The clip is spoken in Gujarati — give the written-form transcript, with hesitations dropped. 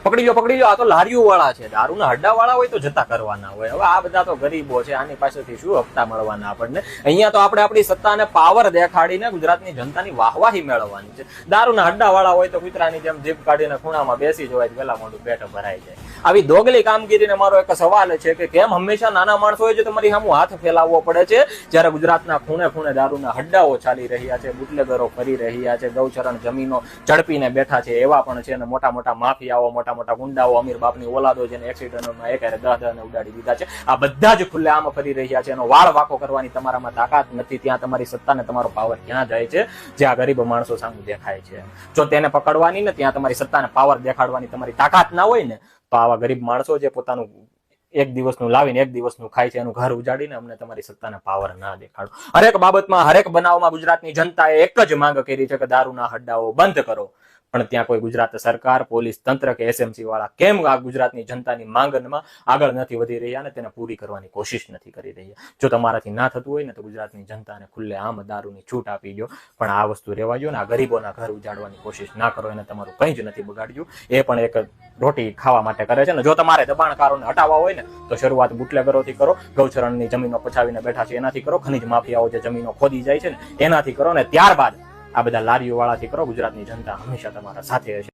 પકડી લો, આ તો લારીઓ વાળા છે, દારૂના હડ્ડા વાળા હોય તો જતા કરવાના હોય. હવે આ બધા તો ગરીબો છે, આની પાસેથી શું હપ્તા મળવાના આપણને? અહીંયા તો આપણે આપણી સત્તા અને પાવર દેખાડીને ગુજરાતની જનતાની વાહવાહી મેળવવાની છે. દારૂના હડ્ડા વાળા હોય તો કૂતરાની જેમ જીભ કાઢીને ખૂણામાં બેસી જવાય, પેલા મોઢું પેટ ભરાઈ જાય. આવી દોગલી કામગીરીને મારો એક સવાલ છે કે કેમ હંમેશા નાના માણસો હોય છે તમારી સામે હાથ ફેલાવવો પડે છે, જ્યારે ગુજરાતના ખૂણે ખૂણે દારૂના હડ્ડાઓ ચાલી રહ્યા છે, બુટલેગરો ફરી રહ્યા છે, ગૌચરણ જમીનો ઝડપીને બેઠા છે એવા પણ છે, અને મોટા મોટા માફિયાઓ, મોટા મોટા ગુંડાઓ, અમીર બાપની ઓલાદો જેને એક્સિડન્ટમાં એકારે 10 ઉડાડી દીધા છે, આ બધા જ ખુલ્લેઆમ ફરી રહ્યા છે. એનો વાળ વાકો કરવાની તમારામાં તાકાત નથી. ત્યાં તમારી સત્તા ને તમારો પાવર ક્યાં જાય છે? જ્યાં ગરીબ માણસો સામે દેખાય છે. જો તેને પકડવાની ને ત્યાં તમારી સત્તા ને પાવર દેખાડવાની તમારી તાકાત ના હોય ને, તો આવા ગરીબ માણસો જે પોતાનું એક દિવસનું લાવીને એક દિવસનું ખાય છે, એનું ઘર ઉજાડીને અમને તમારી સત્તાના પાવર ના દેખાડો. હરેક બાબતમાં, હરેક બનાવમાં ગુજરાતની જનતાએ એક જ માંગ કરી છે કે દારૂના હડ્ડાઓ બંધ કરો. પણ ત્યાં કોઈ ગુજરાત સરકાર, પોલીસ તંત્ર કે એસએમસી વાળા કેમ આ ગુજરાતની જનતાની માંગમાં આગળ નથી વધી રહ્યા અને તેને પૂરી કરવાની કોશિશ નથી કરી રહ્યા? જો તમારાથી ના થતું હોય ને તો ગુજરાતની જનતાને ખુલ્લે આમ દારૂની છૂટ આપી દો, પણ આ વસ્તુ રહેવા દો ને. આ ગરીબોના ઘર ઉજાડવાની કોશિશ ના કરો, એને તમારું કંઈ જ નથી બગાડ્યું. એ પણ એક રોટી ખાવા માટે કરે છે ને. જો તમારે દબાણકારોને હટાવવા હોય ને તો શરૂઆત બુટલેગરોથી કરો, ગૌચરણની જમીનો પછાવીને બેઠા છે એનાથી કરો, ખનીજ માફિયાઓ જે જમીનો ખોદી જાય છે ને એનાથી કરો, ને ત્યારબાદ આ બધા લારીઓ વાળાથી કરો. ગુજરાતની જનતા હંમેશા તમારા સાથે હશે.